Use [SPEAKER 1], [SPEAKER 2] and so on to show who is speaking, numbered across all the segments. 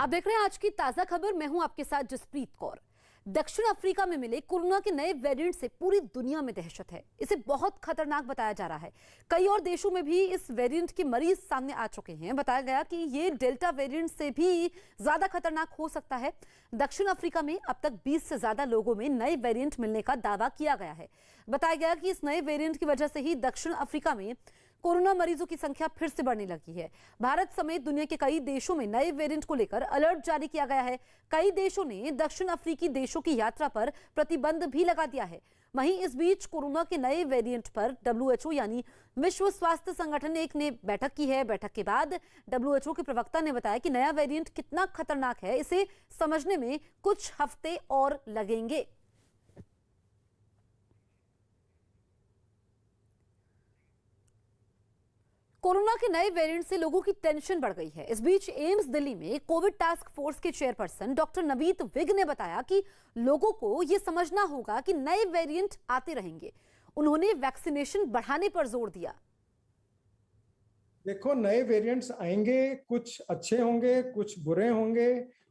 [SPEAKER 1] आप देख रहे हैं आज की ताजा खबर। मैं हूं आपके साथ जसप्रीत कौर। दक्षिण अफ्रीका में मिले कोरोना के नए वेरिएंट से पूरी दुनिया में दहशत है। इसे बहुत खतरनाक बताया जा रहा है। कई और देशों में भी इस वेरिएंट के मरीज सामने आ चुके हैं। बताया गया कि ये डेल्टा वेरिएंट से भी ज्यादा खतरनाक हो सकता है। दक्षिण अफ्रीका में अब तक 20 से ज्यादा लोगों में नए वेरिएंट मिलने का दावा किया गया है। बताया गया कि इस नए वेरिएंट की वजह से ही दक्षिण अफ्रीका में कोरोना मरीजों की संख्या फिर से बढ़ने लगी है। भारत समेत दुनिया के कई देशों में नए वेरिएंट को लेकर अलर्ट जारी किया गया है। कई देशों ने दक्षिण अफ्रीकी देशों की यात्रा पर प्रतिबंध भी लगा दिया है। वहीं इस बीच कोरोना के नए वेरिएंट पर WHO यानी विश्व स्वास्थ्य संगठन ने बैठक की है। बैठक के बाद WHO के प्रवक्ता ने बताया कि नया वेरिएंट कितना खतरनाक है, इसे समझने में कुछ हफ्ते और लगेंगे। कोरोना के नए वेरिएंट से लोगों की टेंशन बढ़ गई है। इस बीच एम्स दिल्ली में कोविड टास्क फोर्स के चेयरपर्सन डॉक्टर नवीद विग ने बताया कि लोगों को यह समझना होगा कि नए वेरिएंट आते रहेंगे। उन्होंने वैक्सीनेशन बढ़ाने पर जोर दिया।
[SPEAKER 2] देखो, नए वेरिएंट्स आएंगे, कुछ अच्छे होंगे, कुछ बुरे होंगे।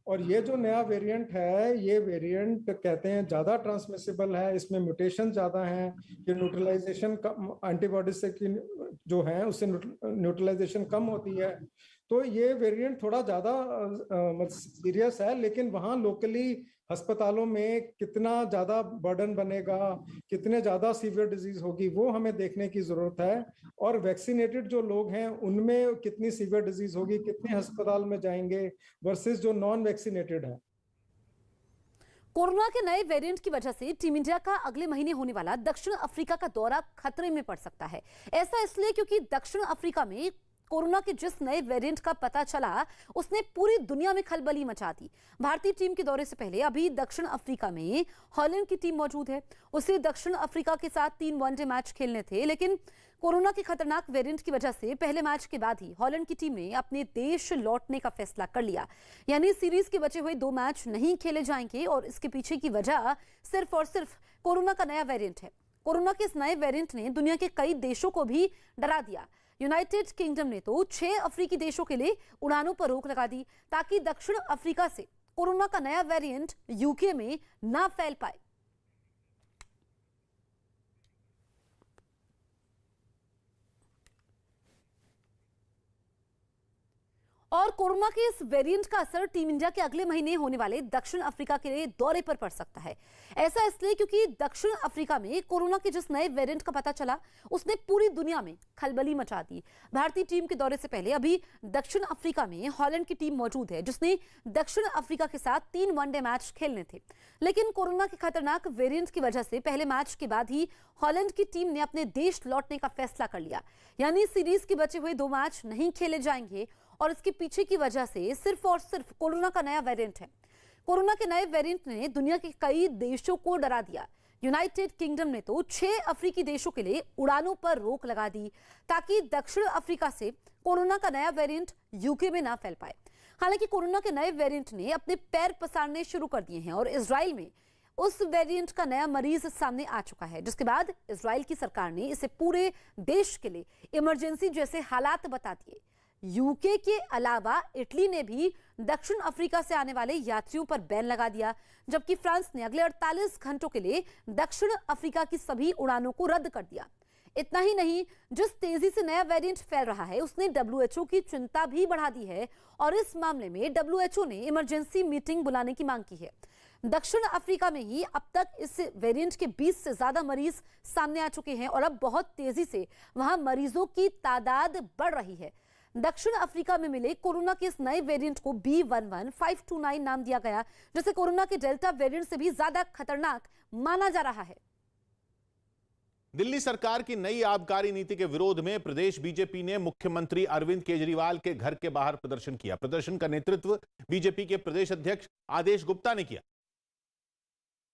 [SPEAKER 2] और ये जो नया वेरिएंट है, ये वेरिएंट कहते हैं ज्यादा ट्रांसमिसिबल है, इसमें म्यूटेशन ज्यादा है, ये न्यूट्रलाइजेशन कम, एंटीबॉडी से की जो है उससे न्यूट्रलाइजेशन कम होती है। तो ये वेरिएंट थोड़ा ज्यादा सीरियस है। लेकिन वहाँ लोकली अस्पतालों में कितना ज्यादा बर्डन बनेगा, कितने ज्यादा सीवियर डिजीज होगी, वो हमें देखने की जरूरत है। और वैक्सीनेटेड जो लोग हैं उनमें कितनी सीवियर डिजीज होगी, कितने अस्पताल में जाएंगे वर्सेस जो नॉन वैक्सीनेटेड है।
[SPEAKER 1] कोरोना के नए वेरिएंट की वजह से टीम इंडिया का अगले महीने होने वाला दक्षिण अफ्रीका का दौरा खतरे में पड़ सकता है। ऐसा इसलिए क्योंकि दक्षिण अफ्रीका में कोरोना के जिस नए वेरिएंट का पता चला उसने पूरी दुनिया में खलबली मचा दी। भारतीय टीम के दौरे से पहले अभी दक्षिण अफ्रीका में हॉलैंड की टीम मौजूद है। उसे दक्षिण अफ्रीका के साथ 3 वनडे मैच खेलने थे, लेकिन कोरोना के खतरनाक वेरिएंट की वजह से पहले मैच के बाद ही हॉलैंड की टीम ने अपने देश लौटने का फैसला कर लिया। यानी सीरीज के बचे हुए 2 मैच नहीं खेले जाएंगे और इसके पीछे की वजह सिर्फ और सिर्फ कोरोना का नया वेरिएंट है। कोरोना के इस नए वेरिएंट ने दुनिया के कई देशों को भी डरा दिया। यूनाइटेड किंगडम ने तो 6 अफ्रीकी देशों के लिए उड़ानों पर रोक लगा दी ताकि दक्षिण अफ्रीका से कोरोना का नया वेरिएंट यूके में ना फैल पाए। और कोरोना के इस वेरिएंट का असर टीम इंडिया के अगले महीने होने वाले दक्षिण अफ्रीका के दौरे पर पड़ सकता है। ऐसा इसलिए क्योंकि दक्षिण अफ्रीका में कोरोना के जिस नए वेरिएंट का पता चला उसने पूरी दुनिया में खलबली मचा दी। भारतीय टीम के दौरे से पहले अभी दक्षिण अफ्रीका में हॉलैंड की टीम मौजूद है, जिसने दक्षिण अफ्रीका के साथ 3 वनडे मैच खेलने थे। लेकिन कोरोना के खतरनाक वेरिएंट की वजह से पहले मैच के बाद ही हॉलैंड की टीम ने अपने देश लौटने का फैसला कर लिया। यानी सीरीज के बचे हुए 2 मैच नहीं खेले जाएंगे और इसके पीछे की वजह से सिर्फ और सिर्फ कोरोना का नया वेरिएंट है। कोरोना के नए वेरिएंट ने दुनिया के कई देशों को डरा दिया। यूनाइटेड किंगडम ने तो 6 अफ्रीकी देशों के लिए उड़ानों पर रोक लगा दी ताकि दक्षिण अफ्रीका से कोरोना का नया वेरिएंट यूके में ना फैल पाए। हालांकि कोरोना के नए वेरिएंट ने अपने पैर पसारने शुरू कर दिए हैं और इजराइल में उस वेरिएंट का नया मरीज सामने आ चुका है, जिसके बाद इजराइल की सरकार ने इसे पूरे देश के लिए इमरजेंसी जैसे हालात बता दिए। यूके के अलावा इटली ने भी दक्षिण अफ्रीका से आने वाले यात्रियों पर बैन लगा दिया, जबकि फ्रांस ने अगले 48 घंटों के लिए दक्षिण अफ्रीका की सभी उड़ानों को रद्द कर दिया। इतना ही नहीं, जिस तेजी से नया वेरिएंट फैल रहा है उसने WHO की चिंता भी बढ़ा दी है और इस मामले में WHO ने इमरजेंसी मीटिंग बुलाने की मांग की है। दक्षिण अफ्रीका में ही अब तक इस वेरिएंट के 20 से ज्यादा मरीज सामने आ चुके हैं और अब बहुत तेजी से वहां मरीजों की तादाद बढ़ रही है। दक्षिण अफ्रीका में मिले कोरोना के इस नए वेरिएंट को B11529 नाम दिया गया, जिसे कोरोना के डेल्टा वेरिएंट से भी ज्यादा खतरनाक माना जा रहा है।
[SPEAKER 3] दिल्ली सरकार की नई आबकारी नीति के विरोध में प्रदेश बीजेपी ने मुख्यमंत्री अरविंद केजरीवाल के घर के बाहर प्रदर्शन किया। प्रदर्शन का नेतृत्व बीजेपी के प्रदेश अध्यक्ष आदेश गुप्ता ने किया।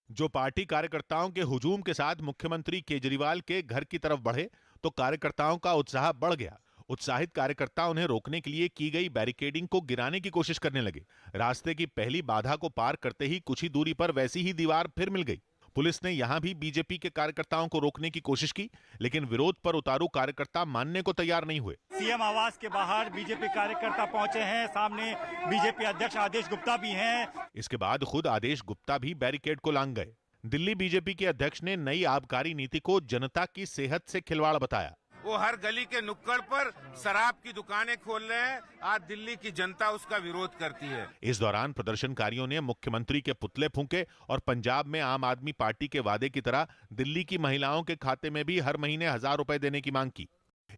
[SPEAKER 4] जो पार्टी कार्यकर्ताओं के हुजूम के साथ मुख्यमंत्री केजरीवाल के घर की तरफ बढ़े तो कार्यकर्ताओं का उत्साह बढ़ गया। उत्साहित कार्यकर्ता उन्हें रोकने के लिए की गई बैरिकेडिंग को गिराने की कोशिश करने लगे। रास्ते की पहली बाधा को पार करते ही कुछ ही दूरी पर वैसी ही दीवार फिर मिल गई। पुलिस ने यहां भी बीजेपी के कार्यकर्ताओं को रोकने की कोशिश की, लेकिन विरोध पर उतारू कार्यकर्ता मानने को तैयार नहीं हुए।
[SPEAKER 5] सीएम आवास के बाहर बीजेपी कार्यकर्ता पहुंचे हैं, सामने बीजेपी अध्यक्ष आदेश गुप्ता भी हैं।
[SPEAKER 4] इसके बाद खुद आदेश गुप्ता भी बैरिकेड को लांघ गए। दिल्ली बीजेपी के अध्यक्ष ने नई आबकारी नीति को जनता की सेहत से खिलवाड़ बताया।
[SPEAKER 6] वो हर गली के नुक्कड़ पर शराब की दुकानें खोल रहे हैं। आज दिल्ली की जनता उसका विरोध करती है।
[SPEAKER 4] इस दौरान प्रदर्शनकारियों ने मुख्यमंत्री के पुतले फूंके और पंजाब में आम आदमी पार्टी के वादे की तरह दिल्ली की महिलाओं के खाते में भी हर महीने 1000 रुपए देने की मांग की।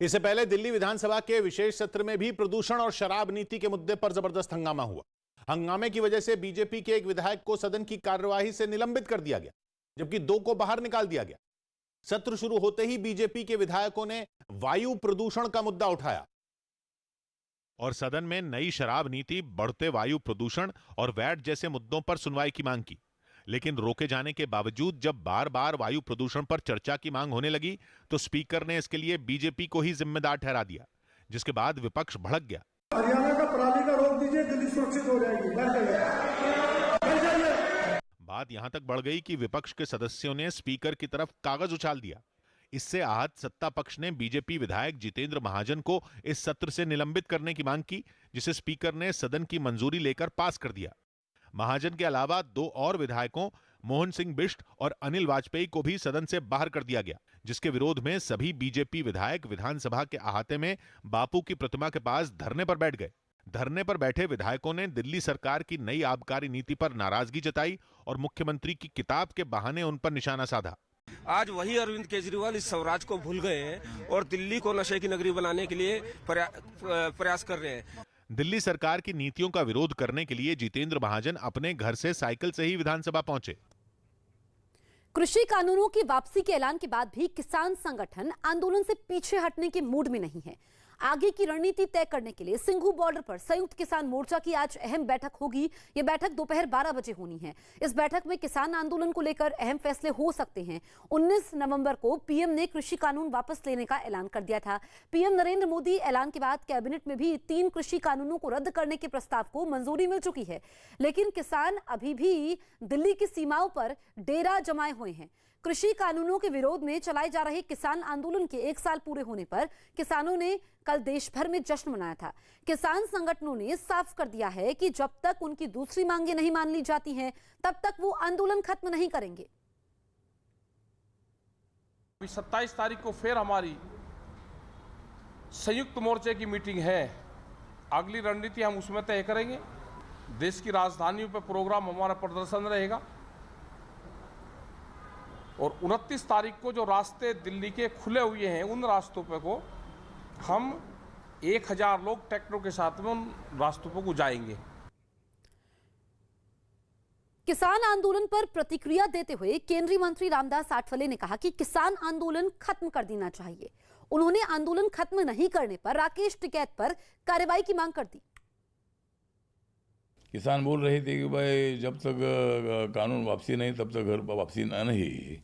[SPEAKER 3] इससे पहले दिल्ली विधानसभा के विशेष सत्र में भी प्रदूषण और शराब नीति के मुद्दे पर जबरदस्त हंगामा हुआ। हंगामे की वजह से बीजेपी के एक विधायक को सदन की कार्यवाही से निलंबित कर दिया गया, जबकि 2 को बाहर निकाल दिया गया। सत्र शुरू होते ही बीजेपी के विधायकों ने वायु प्रदूषण का मुद्दा उठाया
[SPEAKER 4] और सदन में नई शराब नीति, बढ़ते वायु प्रदूषण और वैट जैसे मुद्दों पर सुनवाई की मांग की। लेकिन रोके जाने के बावजूद जब बार बार वायु प्रदूषण पर चर्चा की मांग होने लगी तो स्पीकर ने इसके लिए बीजेपी को ही जिम्मेदार ठहरा दिया, जिसके बाद विपक्ष भड़क गया।
[SPEAKER 2] हरियाणा का पराली का रोक दीजिए, दिल्ली सुरक्षित हो जाएगी।
[SPEAKER 4] बात यहां तक बढ़ गई कि विपक्ष के सदस्यों ने स्पीकर की तरफ कागज उछाल दिया। इससे आहत सत्ता पक्ष ने बीजेपी विधायक जितेंद्र महाजन को इस सत्र से निलंबित करने की मांग की, जिसे स्पीकर ने सदन की मंजूरी लेकर पास कर दिया। महाजन के अलावा 2 और विधायकों मोहन सिंह बिष्ट और अनिल वाजपेयी को भी सदन से बाहर कर दिया गया, जिसके विरोध में सभी बीजेपी विधायक विधानसभा के अहाते में बापू की प्रतिमा के पास धरने पर बैठ गए। धरने पर बैठे विधायकों ने दिल्ली सरकार की नई आबकारी नीति पर नाराजगी जताई और मुख्यमंत्री की किताब के बहाने उन पर निशाना साधा।
[SPEAKER 7] आज वही अरविंद केजरीवाल इस स्वराज को भूल गए हैं और दिल्ली को नशे की नगरी बनाने के लिए प्रयास कर रहे हैं।
[SPEAKER 4] दिल्ली सरकार की नीतियों का विरोध करने के लिए जितेंद्र महाजन अपने घर से साइकिल से ही विधानसभा पहुंचे।
[SPEAKER 1] कृषि कानूनों की वापसी के ऐलान के बाद भी किसान संगठन आंदोलन से पीछे हटने के मूड में नहीं है। आगे की रणनीति तय करने के लिए सिंघू बॉर्डर पर संयुक्त किसान मोर्चा की आज अहम बैठक होगी। यह बैठक दोपहर 12 बजे होनी है। इस बैठक में किसान आंदोलन को लेकर अहम फैसले हो सकते हैं। 19 नवंबर को पीएम ने कृषि कानून वापस लेने का ऐलान कर दिया था। पीएम नरेंद्र मोदी ऐलान के बाद कैबिनेट में भी 3 कृषि कानूनों को रद्द करने के प्रस्ताव को मंजूरी मिल चुकी है, लेकिन किसान अभी भी दिल्ली की सीमाओं पर डेरा जमाए हुए हैं। कृषि कानूनों के विरोध में चलाए जा रहे किसान आंदोलन के 1 साल पूरे होने पर किसानों ने कल देश भर में जश्न मनाया था। किसान संगठनों ने साफ कर दिया है कि जब तक उनकी दूसरी मांगें नहीं मान ली जाती हैं, तब तक वो आंदोलन खत्म नहीं करेंगे।
[SPEAKER 8] 27 तारीख को फिर हमारी संयुक्त मोर्चे की मीटिंग है। अगली रणनीति हम उसमें तय करेंगे। देश की राजधानियों पर प्रोग्राम हमारा प्रदर्शन रहेगा और 29 तारीख को जो रास्ते दिल्ली के खुले हुए हैं उन रास्तों पे को हम 1000 लोग ट्रैक्टरों के साथ में उन रास्तों पर जाएंगे।
[SPEAKER 1] किसान आंदोलन पर प्रतिक्रिया देते हुए केंद्रीय मंत्री रामदास आठवले ने कहा कि किसान आंदोलन खत्म कर देना चाहिए। उन्होंने आंदोलन खत्म नहीं करने पर राकेश टिकैत पर कार्रवाई की मांग कर दी।
[SPEAKER 9] किसान बोल रहे थे कि भाई जब तक कानून वापसी नहीं तब तक घर वापसी नहीं,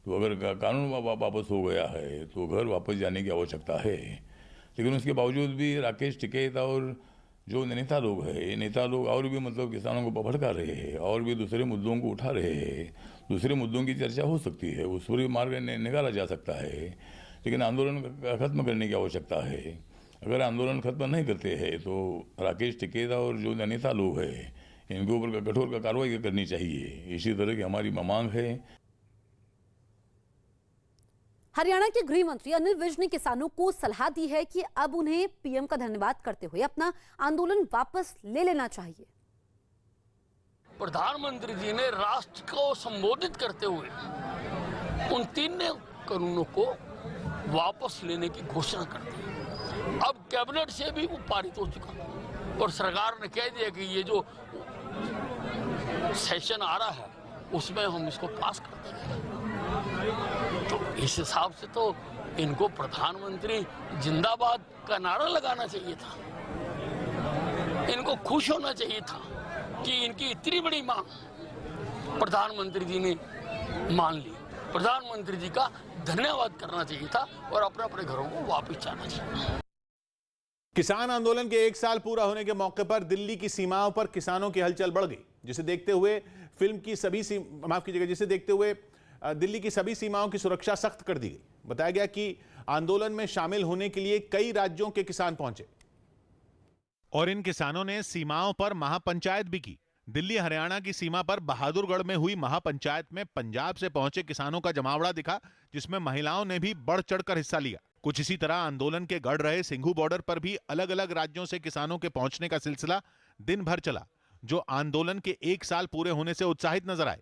[SPEAKER 9] तो अगर कानून वापस हो गया है तो घर वापस जाने की आवश्यकता है। लेकिन उसके बावजूद भी राकेश टिकैत और जो नेता लोग हैं, नेता लोग और भी मतलब किसानों को भड़का रहे हैं और भी दूसरे मुद्दों को उठा रहे हैं। दूसरे मुद्दों की चर्चा हो सकती है, उस पर मार्ग निकाला जा सकता है, लेकिन आंदोलन खत्म करने की आवश्यकता है। अगर आंदोलन खत्म नहीं करते हैं तो राकेश टिकैत और जो नेता लोग हैं इनके ऊपर कठोर कार्रवाई करनी चाहिए। इसी तरह की हमारी मांग है।
[SPEAKER 1] हरियाणा के गृह मंत्री अनिल विज ने किसानों को सलाह दी है कि अब उन्हें पीएम का धन्यवाद करते हुए अपना आंदोलन वापस ले लेना चाहिए।
[SPEAKER 10] प्रधानमंत्री जी ने राष्ट्र को संबोधित करते हुए उन 3 कानूनों को वापस लेने की घोषणा कर दी। अब कैबिनेट से भी वो पारित हो चुका और सरकार ने कह दिया कि ये जो सेशन आ रहा है उसमें हम इसको पास कर देंगे। तो इस हिसाब से तो इनको प्रधानमंत्री जिंदाबाद का नारा लगाना चाहिए था। इनको खुश होना चाहिए था कि इनकी इतनी बड़ी मांग प्रधानमंत्री जी ने मान ली। प्रधानमंत्री जी का धन्यवाद करना चाहिए था और अपने अपने घरों को वापस जाना चाहिए।
[SPEAKER 3] किसान आंदोलन के 1 साल पूरा होने के मौके पर दिल्ली की सीमाओं पर किसानों की हलचल बढ़ गई, जिसे देखते हुए दिल्ली की सभी सीमाओं की सुरक्षा सख्त कर दी गई। बताया गया कि आंदोलन में शामिल होने के लिए कई राज्यों के किसान पहुंचे
[SPEAKER 4] और इन किसानों ने सीमाओं पर महापंचायत भी की। दिल्ली हरियाणा की सीमा पर बहादुरगढ़ में हुई महापंचायत में पंजाब से पहुंचे किसानों का जमावड़ा दिखा, जिसमें महिलाओं ने भी बढ़ चढ़कर हिस्सा लिया। कुछ इसी तरह आंदोलन के गढ़ रहे सिंघू बॉर्डर पर भी अलग अलग राज्यों से किसानों के पहुंचने का सिलसिला दिन भर चला, जो आंदोलन के 1 साल पूरे होने से उत्साहित नजर आए।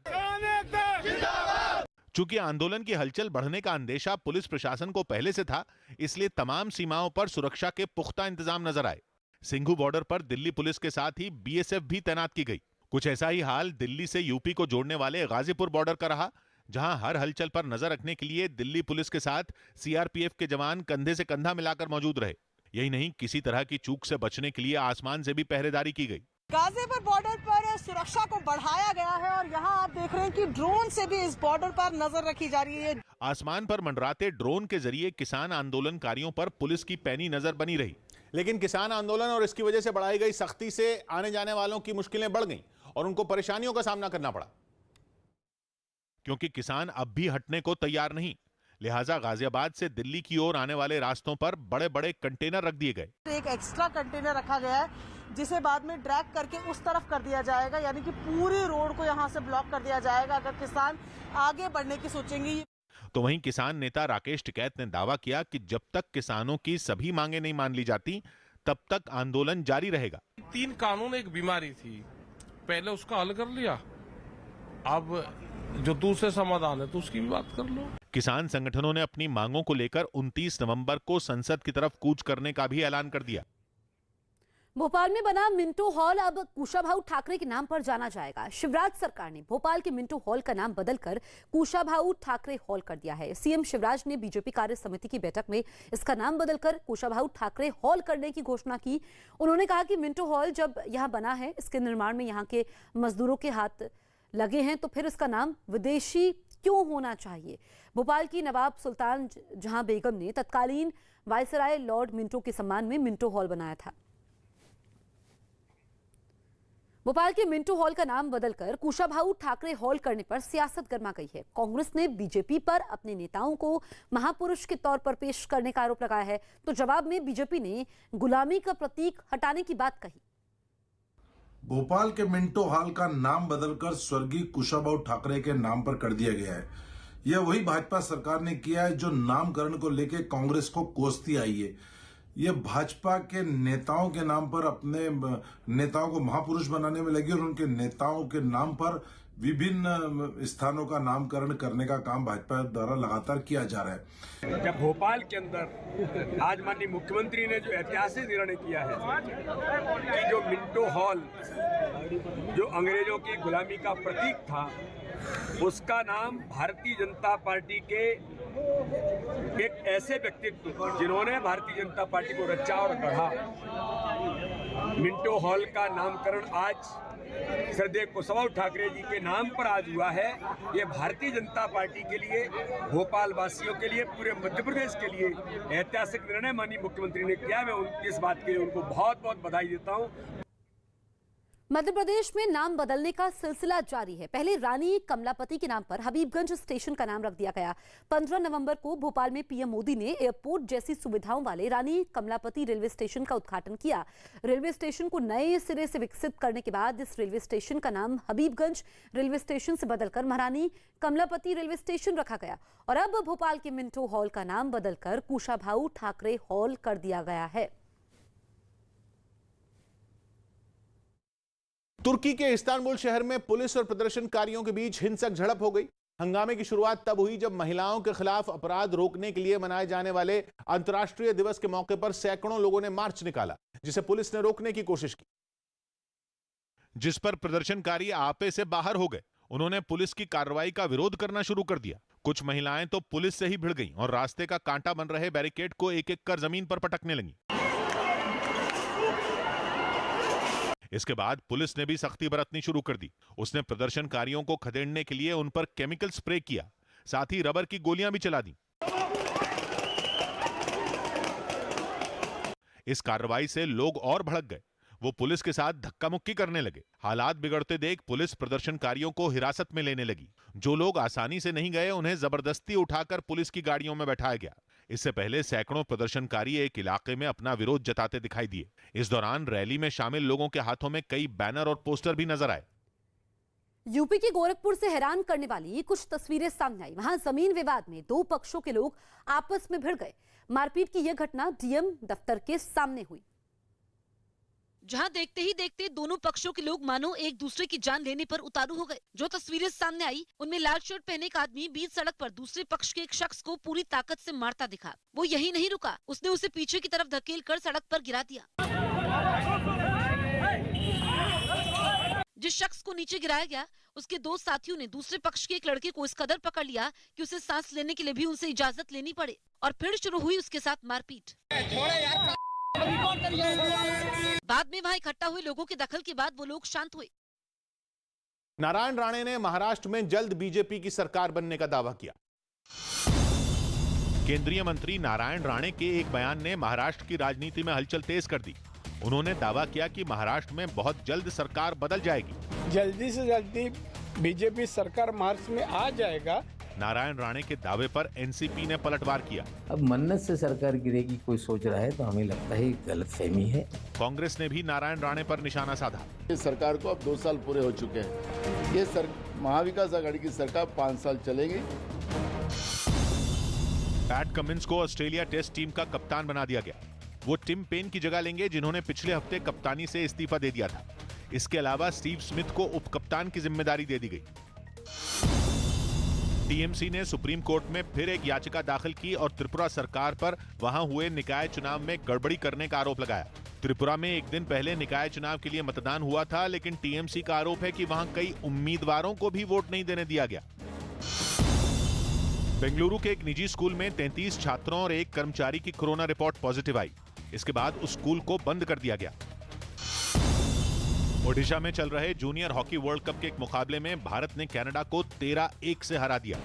[SPEAKER 4] चूंकि आंदोलन की हलचल बढ़ने का अंदेशा पुलिस प्रशासन को पहले से था, इसलिए तमाम सीमाओं पर सुरक्षा के पुख्ता इंतजाम नजर आए। सिंघू बॉर्डर पर दिल्ली पुलिस के साथ ही बीएसएफ भी तैनात की गई। कुछ ऐसा ही हाल दिल्ली से यूपी को जोड़ने वाले गाजीपुर बॉर्डर का रहा, जहां हर हलचल पर नजर रखने के लिए दिल्ली पुलिस के साथ सीआरपीएफ के जवान कंधे से कंधा मिलाकर मौजूद रहे। यही नहीं, किसी तरह की चूक से बचने के लिए आसमान से भी पहरेदारी की गई।
[SPEAKER 11] गाजीपुर बॉर्डर पर सुरक्षा को बढ़ाया गया है और यहाँ आप देख रहे हैं कि ड्रोन से भी इस बॉर्डर पर नजर रखी जा रही है।
[SPEAKER 4] आसमान पर मंडराते ड्रोन के जरिए किसान आंदोलनकारियों पर पुलिस की पैनी नजर बनी रही।
[SPEAKER 3] लेकिन किसान आंदोलन और इसकी वजह से बढ़ाई गई सख्ती से आने जाने वालों की मुश्किलें बढ़ गईं और उनको परेशानियों का सामना करना पड़ा,
[SPEAKER 4] क्योंकि किसान अब भी हटने को तैयार नहीं। लिहाजा गाजियाबाद से दिल्ली की ओर आने वाले रास्तों पर बड़े बड़े कंटेनर रख दिए गए।
[SPEAKER 11] एक एक्स्ट्रा कंटेनर रखा गया है, जिसे बाद में ड्रैग करके उस तरफ कर दिया जाएगा, यानी कि पूरी रोड को यहाँ से ब्लॉक कर दिया जाएगा अगर किसान आगे बढ़ने की सोचेंगे।
[SPEAKER 4] तो वहीं किसान नेता राकेश टिकैत ने दावा किया कि जब तक किसानों की सभी मांगे नहीं मान ली जाती, तब तक आंदोलन जारी रहेगा।
[SPEAKER 8] 3 कानून एक बीमारी थी, पहले उसका हल कर लिया, अब जो दूसरे समाधान है तो उसकी भी बात कर लो।
[SPEAKER 4] किसान संगठनों ने अपनी मांगों को लेकर 29 नवंबर को संसद की तरफ कूच करने का भी ऐलान कर दिया।
[SPEAKER 1] भोपाल में बना मिंटो हॉल अब कुशाभाऊ ठाकरे के नाम पर जाना जाएगा। शिवराज सरकार ने भोपाल के मिंटो हॉल का नाम बदलकर कुशाभाऊ ठाकरे हॉल कर दिया है। सीएम शिवराज ने बीजेपी कार्य समिति की बैठक में इसका नाम बदलकर कुशाभाऊ ठाकरे हॉल करने की घोषणा की। उन्होंने कहा कि मिंटो हॉल जब यहाँ बना है, इसके निर्माण में यहाँ के मजदूरों के हाथ लगे हैं, तो फिर इसका नाम विदेशी क्यों होना चाहिए। भोपाल की नवाब सुल्तान जहां बेगम ने तत्कालीन वायसराय लॉर्ड मिंटो के सम्मान में मिंटो हॉल बनाया था। भोपाल के मिंटो हॉल का नाम बदलकर कुशाभाऊ ठाकरे हॉल करने पर सियासत गर्मा गई है। कांग्रेस ने बीजेपी पर अपने नेताओं को महापुरुष के तौर पर पेश करने का आरोप लगाया है, तो जवाब में बीजेपी ने गुलामी का प्रतीक हटाने की बात कही।
[SPEAKER 12] भोपाल के मिंटो हॉल का नाम बदलकर स्वर्गीय कुशाभाऊ ठाकरे के नाम पर कर दिया गया है। यह वही भाजपा सरकार ने किया है जो नामकरण को लेकर कांग्रेस को कोसती आई है। ये भाजपा के नेताओं के नाम पर अपने नेताओं को महापुरुष बनाने में लगी और उनके नेताओं के नाम पर विभिन्न स्थानों का नामकरण करने का काम भाजपा द्वारा लगातार किया जा रहा है।
[SPEAKER 13] जब भोपाल के अंदर आज माननीय मुख्यमंत्री ने जो ऐतिहासिक निर्णय किया है कि जो मिंटो हॉल जो अंग्रेजों की गुलामी का प्रतीक था, उसका नाम भारतीय जनता पार्टी के एक ऐसे व्यक्तित्व जिन्होंने भारतीय जनता पार्टी को रचा और गढ़ा, मिंटो हॉल का नामकरण आज श्रद्धेय कुशाभाऊ ठाकरे जी के नाम पर आज हुआ है। ये भारतीय जनता पार्टी के लिए, भोपाल वासियों के लिए, पूरे मध्य प्रदेश के लिए ऐतिहासिक निर्णय माननीय मुख्यमंत्री ने किया। मैं इस बात के लिए उनको बहुत बहुत बधाई देता हूँ।
[SPEAKER 1] मध्य प्रदेश में नाम बदलने का सिलसिला जारी है। पहले रानी कमलापति के नाम पर हबीबगंज स्टेशन का नाम रख दिया गया। 15 नवंबर को भोपाल में पीएम मोदी ने एयरपोर्ट जैसी सुविधाओं वाले रानी कमलापति रेलवे स्टेशन का उद्घाटन किया। रेलवे स्टेशन को नए सिरे से विकसित करने के बाद इस रेलवे स्टेशन का नाम हबीबगंज रेलवे स्टेशन से बदलकर महारानी कमलापति रेलवे स्टेशन रखा गया और अब भोपाल के मिंटो हॉल का नाम बदलकर कुशाभाऊ ठाकरे हॉल कर दिया गया है।
[SPEAKER 3] तुर्की के इस्तांबुल शहर में पुलिस और प्रदर्शनकारियों के बीच हिंसक झड़प हो गई। हंगामे की शुरुआत तब हुई जब महिलाओं के खिलाफ अपराध रोकने के लिए मनाए जाने वाले अंतर्राष्ट्रीय दिवस के मौके पर सैकड़ों लोगों ने मार्च निकाला, जिसे पुलिस ने रोकने की कोशिश की,
[SPEAKER 4] जिस पर प्रदर्शनकारी आपे से बाहर हो गए। उन्होंने पुलिस की कार्रवाई का विरोध करना शुरू कर दिया। कुछ महिलाएं तो पुलिस से ही भिड़ गईं और रास्ते का कांटा बन रहे बैरिकेड को एक एक कर जमीन पर पटकने लगी। इसके बाद पुलिस ने भी सख्ती बरतनी शुरू कर दी। उसने प्रदर्शनकारियों को खदेड़ने के लिए उन पर केमिकल स्प्रे किया, साथ ही रबर की गोलियां भी चला दी। इस कार्रवाई से लोग और भड़क गए। वो पुलिस के साथ धक्का मुक्की करने लगे। हालात बिगड़ते देख पुलिस प्रदर्शनकारियों को हिरासत में लेने लगी। जो लोग आसानी से नहीं गए उन्हें जबरदस्ती उठाकर पुलिस की गाड़ियों में बैठाया गया। इससे पहले सैकड़ों प्रदर्शनकारी एक इलाके में अपना विरोध जताते दिखाई दिए। इस दौरान रैली में शामिल लोगों के हाथों में कई बैनर और पोस्टर भी नजर आए।
[SPEAKER 1] यूपी के गोरखपुर से हैरान करने वाली कुछ तस्वीरें सामने आई। वहां जमीन विवाद में दो पक्षों के लोग आपस में भिड़ गए। मारपीट की यह घटना डीएम दफ्तर के सामने हुई,
[SPEAKER 14] जहां देखते ही देखते दोनों पक्षों के लोग मानो एक दूसरे की जान लेने पर उतारू हो गए। जो तस्वीरें सामने आई उनमें लाल शर्ट पहने एक आदमी बीच सड़क पर दूसरे पक्ष के एक शख्स को पूरी ताकत से मारता दिखा। वो यही नहीं रुका, उसने उसे पीछे की तरफ धकेल कर सड़क पर गिरा दिया। जिस शख्स को नीचे गिराया गया उसके दो साथियों ने दूसरे पक्ष के एक लड़के को इस कदर पकड़ लिया कि उसे सांस लेने के लिए भी उनसे इजाजत लेनी पड़े और फिर शुरू हुई उसके साथ मारपीट। बाद में वहां इकट्ठा हुए लोगों के दखल के बाद वो लोग शांत हुए।
[SPEAKER 3] नारायण राणे ने महाराष्ट्र में जल्द बीजेपी की सरकार बनने का दावा किया।
[SPEAKER 4] केंद्रीय मंत्री नारायण राणे के एक बयान ने महाराष्ट्र की राजनीति में हलचल तेज कर दी। उन्होंने दावा किया कि महाराष्ट्र में बहुत जल्द सरकार बदल जाएगी।
[SPEAKER 15] जल्दी से जल्दी बीजेपी सरकार मार्च में आ जाएगा।
[SPEAKER 4] नारायण राणे के दावे पर एनसीपी ने पलटवार किया।
[SPEAKER 16] अब मन्नत से सरकार गिरेगी कोई सोच रहा है तो हमें लगता है गलतफहमी है।
[SPEAKER 4] कांग्रेस ने भी नारायण राणे पर निशाना साधा।
[SPEAKER 17] इस सरकार को अब 2 साल पूरे हो चुके हैं। ये महाविकास आघाड़ी की सरकार 5 साल चलेगी।
[SPEAKER 4] पैट कमिंस को ऑस्ट्रेलिया टेस्ट टीम का कप्तान बना दिया गया। वो टिम पेन की जगह लेंगे जिन्होंने पिछले हफ्ते कप्तानी से इस्तीफा दे दिया था। इसके अलावा स्टीव स्मिथ को उप कप्तान की जिम्मेदारी दे दी गई। टीएमसी ने सुप्रीम कोर्ट में फिर एक याचिका दाखिल की और त्रिपुरा सरकार पर वहां हुए निकाय चुनाव में गड़बड़ी करने का आरोप लगाया। त्रिपुरा में एक दिन पहले निकाय चुनाव के लिए मतदान हुआ था, लेकिन टीएमसी का आरोप है कि वहां कई उम्मीदवारों को भी वोट नहीं देने दिया गया। बेंगलुरु के एक निजी स्कूल में 33 छात्रों और एक कर्मचारी की कोरोना रिपोर्ट पॉजिटिव आई। इसके बाद उस स्कूल को बंद कर दिया गया। ओडिशा में चल रहे जूनियर हॉकी वर्ल्ड कप के एक मुकाबले में भारत ने कनाडा को 13-1 से हरा दिया।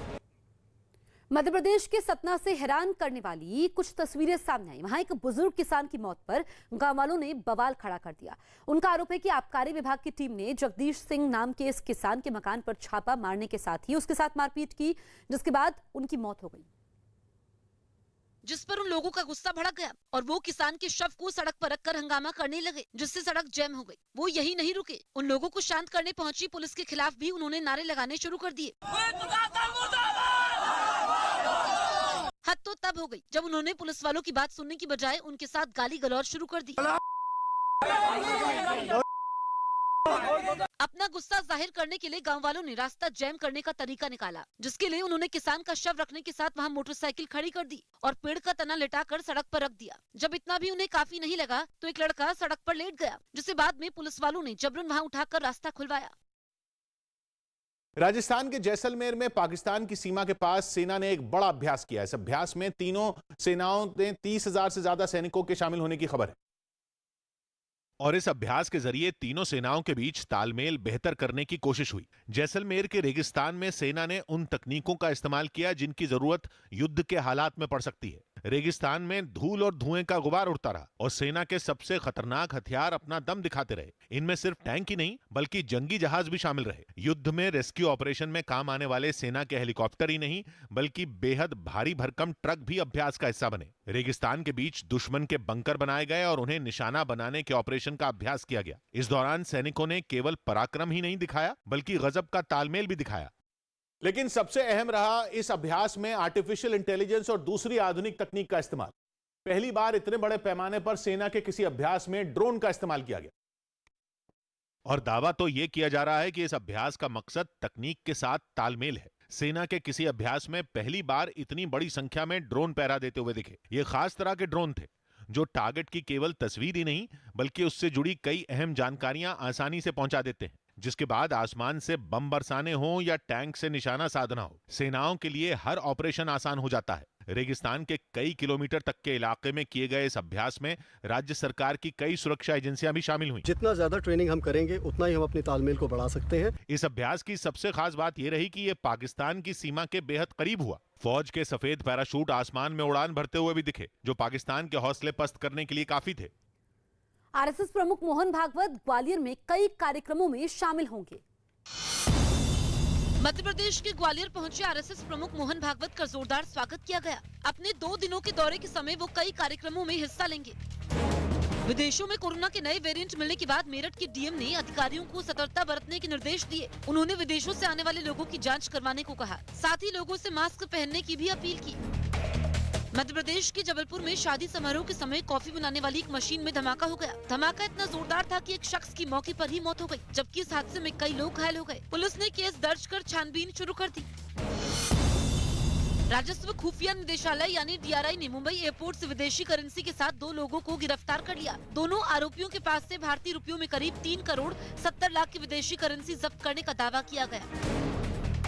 [SPEAKER 1] मध्य प्रदेश के सतना से हैरान करने वाली कुछ तस्वीरें सामने आई। वहां एक बुजुर्ग किसान की मौत पर गांव वालों ने बवाल खड़ा कर दिया। उनका आरोप है कि आबकारी विभाग की टीम ने जगदीश सिंह नाम के इस किसान के मकान पर छापा मारने के साथ ही उसके साथ मारपीट की, जिसके बाद उनकी मौत हो गई।
[SPEAKER 14] जिस पर उन लोगों का गुस्सा भड़क गया और वो किसान के शव को सड़क पर रखकर हंगामा करने लगे, जिससे सड़क जैम हो गई। वो यही नहीं रुके, उन लोगों को शांत करने पहुंची पुलिस के खिलाफ भी उन्होंने नारे लगाने शुरू कर दिए। हद तो तब हो गई जब उन्होंने पुलिस वालों की बात सुनने की बजाय उनके साथ गाली गलौज शुरू कर दी। अपना गुस्सा जाहिर करने के लिए गांव वालों ने रास्ता जैम करने का तरीका निकाला, जिसके लिए उन्होंने किसान का शव रखने के साथ वहां मोटरसाइकिल खड़ी कर दी और पेड़ का तना लिटाकर सड़क पर रख दिया। जब इतना भी उन्हें काफी नहीं लगा तो एक लड़का सड़क पर लेट गया, जिसे बाद में पुलिस वालों ने जबरन वहां उठाकर रास्ता खुलवाया।
[SPEAKER 3] राजस्थान के जैसलमेर में पाकिस्तान की सीमा के पास सेना ने एक बड़ा अभ्यास किया। इस अभ्यास में तीनों सेनाओं ने 30,000 से ज्यादा सैनिकों के शामिल होने की खबर है।
[SPEAKER 4] और इस अभ्यास के जरिए तीनों सेनाओं के बीच तालमेल बेहतर करने की कोशिश हुई। जैसलमेर के रेगिस्तान में सेना ने उन तकनीकों का इस्तेमाल किया जिनकी जरूरत युद्ध के हालात में पड़ सकती है। रेगिस्तान में धूल और धुएं का गुबार उड़ता रहा और सेना के सबसे खतरनाक हथियार अपना दम दिखाते रहे। इनमें सिर्फ टैंक ही नहीं बल्कि जंगी जहाज भी शामिल रहे। युद्ध में रेस्क्यू ऑपरेशन में काम आने वाले सेना के हेलीकॉप्टर ही नहीं बल्कि बेहद भारी भरकम ट्रक भी अभ्यास का हिस्सा बने। रेगिस्तान के बीच दुश्मन के बंकर बनाए गए और उन्हें निशाना बनाने के ऑपरेशन का अभ्यास किया गया। इस दौरान सैनिकों ने केवल पराक्रम ही नहीं दिखाया बल्कि गजब का तालमेल भी दिखाया।
[SPEAKER 3] लेकिन सबसे अहम रहा इस अभ्यास में आर्टिफिशियल इंटेलिजेंस और दूसरी आधुनिक तकनीक का इस्तेमाल। पहली बार इतने बड़े पैमाने पर सेना के किसी अभ्यास में ड्रोन का इस्तेमाल किया गया।
[SPEAKER 4] और दावा तो यह किया जा रहा है कि इस अभ्यास का मकसद तकनीक के साथ तालमेल है। सेना के किसी अभ्यास में पहली बार इतनी बड़ी संख्या में ड्रोन पहरा देते हुए दिखे। ये खास तरह के ड्रोन थे जो टारगेट की केवल तस्वीर ही नहीं बल्कि उससे जुड़ी कई अहम जानकारियां आसानी से पहुंचा देते हैं, जिसके बाद आसमान से बम बरसाने हो या टैंक से निशाना साधना हो, सेनाओं के लिए हर ऑपरेशन आसान हो जाता है। रेगिस्तान के कई किलोमीटर तक के इलाके में किए गए इस अभ्यास में राज्य सरकार की कई सुरक्षा एजेंसियां भी शामिल हुई।
[SPEAKER 18] जितना ज्यादा ट्रेनिंग हम करेंगे उतना ही हम अपने तालमेल को बढ़ा सकते हैं।
[SPEAKER 4] इस अभ्यास की सबसे खास बात यह रही कि यह पाकिस्तान की सीमा के बेहद करीब हुआ। फौज के सफेद पैराशूट आसमान में उड़ान भरते हुए भी दिखे, जो पाकिस्तान के हौसले पस्त करने के लिए काफी थे।
[SPEAKER 1] आरएसएस प्रमुख मोहन भागवत ग्वालियर में कई कार्यक्रमों में शामिल होंगे।
[SPEAKER 14] मध्य प्रदेश के ग्वालियर पहुंचे आरएसएस प्रमुख मोहन भागवत का जोरदार स्वागत किया गया। अपने 2 दिनों के दौरे के समय वो कई कार्यक्रमों में हिस्सा लेंगे। विदेशों में कोरोना के नए वेरिएंट मिलने के बाद मेरठ के डीएम ने अधिकारियों को सतर्कता बरतने के निर्देश दिए। उन्होंने विदेशों से आने वाले लोगों की जांच करवाने को कहा, साथ ही लोगों से मास्क पहनने की भी अपील की। मध्य प्रदेश के जबलपुर में शादी समारोह के समय कॉफी बनाने वाली एक मशीन में धमाका हो गया। धमाका इतना जोरदार था कि एक शख्स की मौके पर ही मौत हो गई, जबकि इस हादसे में कई लोग घायल हो गए। पुलिस ने केस दर्ज कर छानबीन शुरू कर दी। राजस्व खुफिया निदेशालय यानी डीआरआई ने मुंबई एयरपोर्ट से विदेशी करेंसी के साथ 2 लोगों को गिरफ्तार कर लिया। दोनों आरोपियों के पास से भारतीय रुपयों में करीब 3 करोड़ 70 लाख की विदेशी करेंसी जब्त करने का दावा किया गया।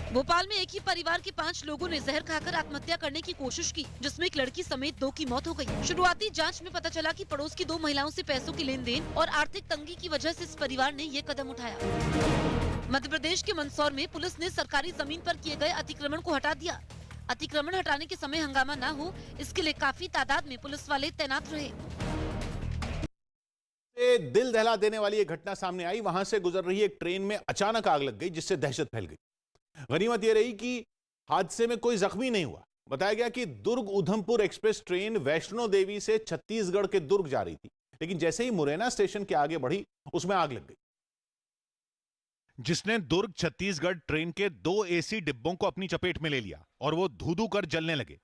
[SPEAKER 14] भोपाल में एक ही परिवार के 5 लोगों ने जहर खाकर आत्महत्या करने की कोशिश की, जिसमें एक लड़की समेत 2 की मौत हो गई। शुरुआती जांच में पता चला कि पड़ोस की 2 महिलाओं से पैसों की लेन देन और आर्थिक तंगी की वजह से इस परिवार ने ये कदम उठाया। मध्य प्रदेश के मंदसौर में पुलिस ने सरकारी जमीन पर किए गए अतिक्रमण को हटा दिया। अतिक्रमण हटाने के समय हंगामा न हो, इसके लिए काफी तादाद में पुलिस वाले तैनात रहे।
[SPEAKER 3] दिल दहला देने वाली एक घटना सामने आई। वहां से गुजर रही एक ट्रेन में अचानक आग लग गई, जिससे दहशत फैल गई। गनीमत यह रही कि हादसे में कोई जख्मी नहीं हुआ। बताया गया कि दुर्ग उधमपुर एक्सप्रेस ट्रेन वैष्णो देवी से छत्तीसगढ़ के दुर्ग जा रही थी, लेकिन जैसे ही मुरैना स्टेशन के आगे बढ़ी, उसमें आग लग गई,
[SPEAKER 4] जिसने दुर्ग छत्तीसगढ़ ट्रेन के 2 एसी डिब्बों को अपनी चपेट में ले लिया और वो धू-धू कर जलने लगे।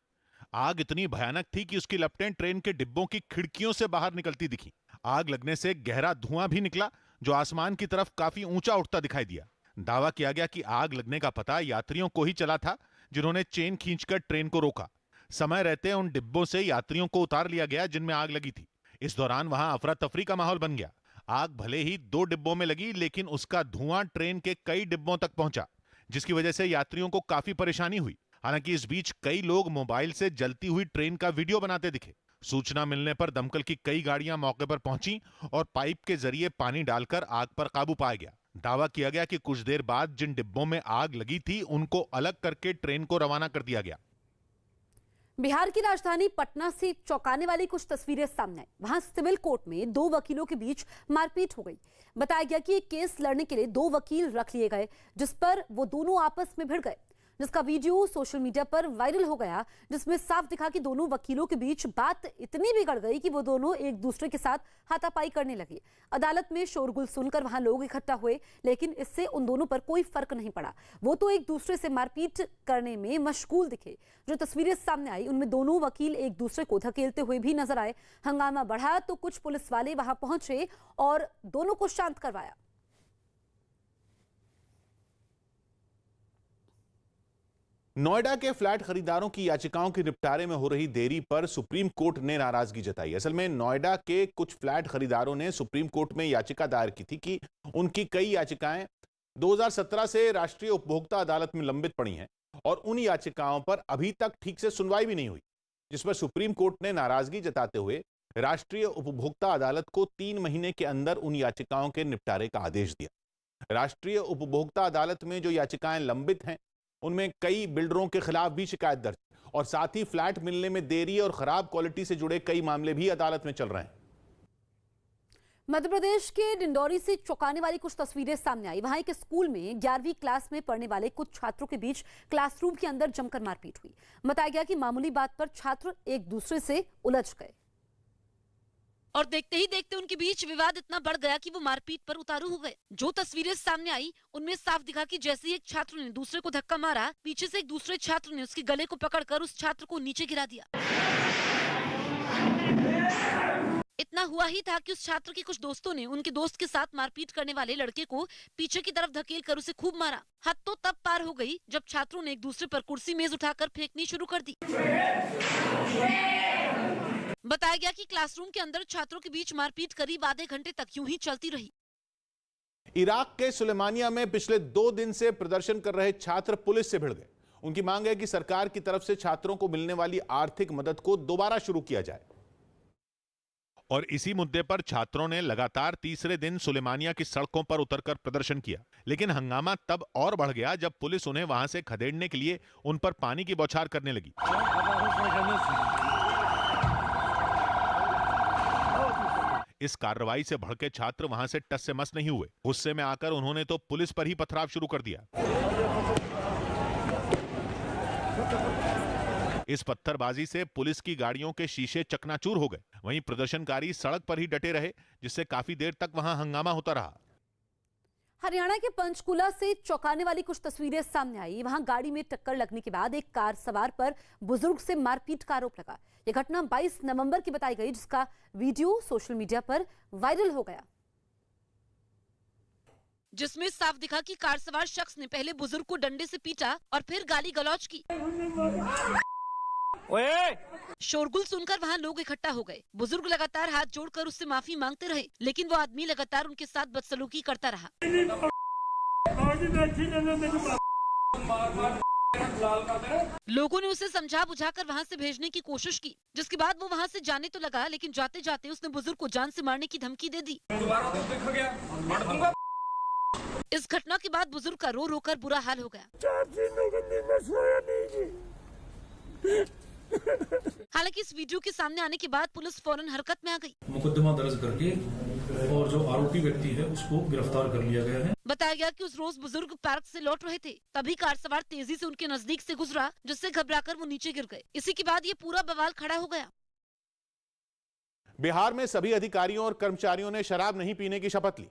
[SPEAKER 4] आग इतनी भयानक थी कि उसकी लपटें ट्रेन के डिब्बों की खिड़कियों से बाहर निकलती दिखी। आग लगने से गहरा धुआं भी निकला, जो आसमान की तरफ काफी ऊंचा उठता दिखाई दिया। दावा किया गया कि आग लगने का पता यात्रियों को ही चला था, जिन्होंने चेन खींचकर ट्रेन को रोका। समय रहते उन डिब्बों से यात्रियों को उतार लिया गया जिनमें आग लगी थी। इस दौरान वहां अफरा तफरी का माहौल बन गया। आग भले ही 2 डिब्बों में लगी, लेकिन उसका धुआं ट्रेन के कई डिब्बों तक पहुंचा, जिसकी वजह से यात्रियों को काफी परेशानी हुई। हालांकि इस बीच कई लोग मोबाइल से जलती हुई ट्रेन का वीडियो बनाते दिखे। सूचना मिलने पर दमकल की कई गाड़ियां मौके पर पहुंची और पाइप के जरिए पानी डालकर आग पर काबू पाया गया। दावा किया गया कि कुछ देर बाद जिन डिब्बों में आग लगी थी, उनको अलग करके ट्रेन को रवाना कर दिया गया।
[SPEAKER 1] बिहार की राजधानी पटना से चौंकाने वाली कुछ तस्वीरें सामने आई। वहां सिविल कोर्ट में 2 वकीलों के बीच मारपीट हो गई। बताया गया कि एक केस लड़ने के लिए 2 वकील रख लिए गए, जिस पर वो दोनों आपस में भिड़ गए, जिसका वीडियो सोशल मीडिया पर वायरल हो गया, जिसमें साफ दिखा कि दोनों वकीलों के बीच बात इतनी बिगड़ गई कि वो दोनों एक दूसरे के साथ हाथापाई करने लगे। अदालत में शोरगुल सुनकर वहां लोग इकट्ठा हुए, लेकिन इससे उन दोनों पर कोई फर्क नहीं पड़ा। वो तो एक दूसरे से मारपीट करने में मशगूल दिखे। जो तस्वीरें सामने आई, उनमें दोनों वकील एक दूसरे को धकेलते हुए भी नजर आए। हंगामा बढ़ा तो कुछ पुलिस वाले वहां पहुंचे और दोनों को शांत करवाया।
[SPEAKER 3] नोएडा के फ्लैट खरीदारों की याचिकाओं के निपटारे में हो रही देरी पर सुप्रीम कोर्ट ने नाराजगी जताई। असल में नोएडा के कुछ फ्लैट खरीदारों ने सुप्रीम कोर्ट में याचिका दायर की थी कि उनकी कई याचिकाएं 2017 से राष्ट्रीय उपभोक्ता अदालत में लंबित पड़ी हैं और उन याचिकाओं पर अभी तक ठीक से सुनवाई भी नहीं हुई, जिस पर सुप्रीम कोर्ट ने नाराजगी जताते हुए राष्ट्रीय उपभोक्ता अदालत को 3 महीने के अंदर उन याचिकाओं के निपटारे का आदेश दिया। राष्ट्रीय उपभोक्ता अदालत में जो याचिकाएं लंबित हैं, उनमें कई बिल्डरों के खिलाफ भी शिकायत दर्ज और साथ ही फ्लैट मिलने में देरी और खराब क्वालिटी से जुड़े कई मामले भी अदालत में चल रहे हैं।
[SPEAKER 1] मध्य प्रदेश के डिंडौरी से चौंकाने वाली कुछ तस्वीरें सामने आई। वहां एक स्कूल में 11वीं क्लास में पढ़ने वाले कुछ छात्रों के बीच क्लासरूम के अंदर जमकर मारपीट हुई। बताया गया कि मामूली बात पर छात्र एक दूसरे से उलझ गए
[SPEAKER 14] और देखते ही देखते उनके बीच विवाद इतना बढ़ गया कि वो मारपीट पर उतारू हो गए। जो तस्वीरें सामने आई, उनमें साफ दिखा कि जैसे ही एक छात्र ने दूसरे को धक्का मारा, पीछे से एक दूसरे छात्र ने उसके गले को पकड़कर उस छात्र को नीचे गिरा दिया। इतना हुआ ही था कि उस छात्र के कुछ दोस्तों ने उनके दोस्त के साथ मारपीट करने वाले लड़के को पीछे की तरफ धकेल कर उसे खूब मारा। हद तो तब पार हो गई जब छात्रों ने एक दूसरे पर कुर्सी मेज उठाकर फेंकनी शुरू कर दी। बताया गया कि क्लासरूम के अंदर छात्रों के बीच मारपीट करीब आधे घंटे तक यूं ही चलती रही।
[SPEAKER 3] इराक के सुलेमानिया में पिछले 2 दिन से प्रदर्शन कर रहे छात्र पुलिस से भिड़ गए। उनकी मांग है कि सरकार की तरफ से छात्रों को मिलने वाली आर्थिक मदद को दोबारा शुरू किया जाए।
[SPEAKER 4] और इसी मुद्दे पर छात्रों ने लगातार तीसरे दिन सुलेमानिया की सड़कों पर उतरकर प्रदर्शन किया। लेकिन हंगामा तब और बढ़ गया जब पुलिस उन्हें वहां से खदेड़ने के लिए उन पर पानी की बौछार करने लगी। इस कार्रवाई से भड़के छात्र वहां से टस से मस नहीं हुए। गुस्से में आकर उन्होंने तो पुलिस पर ही पथराव शुरू कर दिया। इस पत्थरबाजी से पुलिस की गाड़ियों के शीशे चकनाचूर हो गए। वहीं प्रदर्शनकारी सड़क पर ही डटे रहे, जिससे काफी देर तक वहां हंगामा होता रहा।
[SPEAKER 1] हरियाणा के पंचकुला से चौंकाने वाली कुछ तस्वीरें सामने आई। वहां गाड़ी में टक्कर लगने के बाद एक कार सवार पर बुजुर्ग से मारपीट का आरोप लगा। यह घटना 22 नवंबर की बताई गई, जिसका वीडियो सोशल मीडिया पर वायरल हो गया,
[SPEAKER 14] जिसमें साफ दिखा कि कार सवार शख्स ने पहले बुजुर्ग को डंडे से पीटा और फिर गाली गलौज की। शोरगुल सुनकर वहां लोग इकट्ठा हो गए। बुजुर्ग लगातार हाथ जोड़कर उससे माफी मांगते रहे, लेकिन वो आदमी लगातार उनके साथ बदसलूकी करता रहा। लोगों ने उसे समझा बुझाकर वहां से भेजने की कोशिश की, जिसके बाद वो वहां से जाने तो लगा, लेकिन जाते जाते उसने बुजुर्ग को जान से मारने की धमकी दे दी। इस घटना के बाद बुजुर्ग का रो रोकर बुरा हाल हो गया। हालांकि इस वीडियो के सामने आने के बाद पुलिस फौरन हरकत में आ गई।
[SPEAKER 19] मुकदमा दर्ज करके और जो आरोपी व्यक्ति है उसको गिरफ्तार कर लिया गया है।
[SPEAKER 14] बताया गया कि उस रोज बुजुर्ग पार्क से लौट रहे थे, तभी कार सवार तेजी से उनके नजदीक से गुजरा, जिससे घबराकर वो नीचे गिर गए। इसी के बाद ये पूरा बवाल खड़ा हो गया।
[SPEAKER 3] बिहार में सभी अधिकारियों और कर्मचारियों ने शराब नहीं पीने की शपथ ली।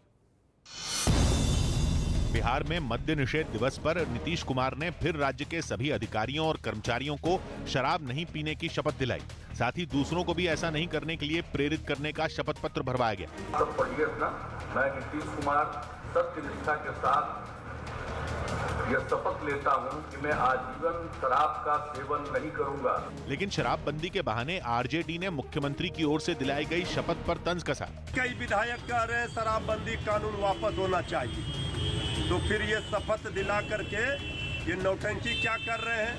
[SPEAKER 4] बिहार में मद्य निषेध दिवस पर नीतीश कुमार ने फिर राज्य के सभी अधिकारियों और कर्मचारियों को शराब नहीं पीने की शपथ दिलाई। साथ ही दूसरों को भी ऐसा नहीं करने के लिए प्रेरित करने का शपथ पत्र भरवाया गया।
[SPEAKER 20] सब पढ़िए अपना। मैं नीतीश कुमार सत्य निष्ठा के साथ यह शपथ लेता हूं कि मैं आजीवन शराब का सेवन नहीं करूंगा।
[SPEAKER 4] लेकिन शराबबंदी के बहाने आरजेडी ने मुख्यमंत्री की ओर से दिलाई गई शपथ पर तंज कसा।
[SPEAKER 21] कई विधायक कह रहे शराबबंदी कानून वापस होना चाहिए, तो फिर ये शपथ दिला करके ये नौटंकी क्या कर रहे हैं।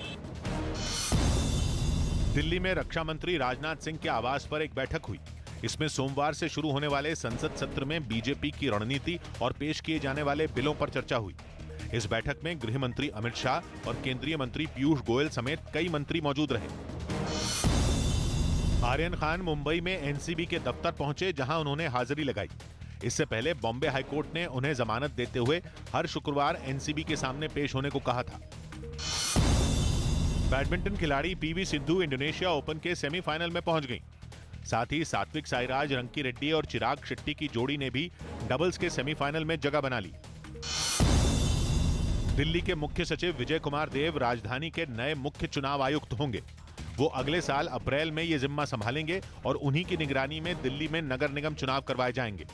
[SPEAKER 4] दिल्ली में रक्षा मंत्री राजनाथ सिंह के आवास पर एक बैठक हुई। इसमें सोमवार से शुरू होने वाले संसद सत्र में बीजेपी की रणनीति और पेश किए जाने वाले बिलों पर चर्चा हुई। इस बैठक में गृह मंत्री अमित शाह और केंद्रीय मंत्री पीयूष गोयल समेत कई मंत्री मौजूद रहे। आर्यन खान मुंबई में एनसीबी के दफ्तर पहुंचे, जहां उन्होंने हाजिरी लगाई। इससे पहले बॉम्बे हाईकोर्ट ने उन्हें जमानत देते हुए हर शुक्रवार एनसीबी के सामने पेश होने को कहा था। बैडमिंटन खिलाड़ी पीवी सिंधु इंडोनेशिया ओपन के सेमीफाइनल में पहुंच गईं। साथ ही सात्विक साईराज, रंकी रेड्डी और चिराग शेट्टी की जोड़ी ने भी डबल्स के सेमीफाइनल में जगह बना ली। दिल्ली के मुख्य सचिव विजय कुमार देव राजधानी के नए मुख्य चुनाव आयुक्त होंगे। वो अगले साल अप्रैल में ये जिम्मा संभालेंगे और उन्हीं की निगरानी में दिल्ली में नगर निगम चुनाव करवाए जाएंगे।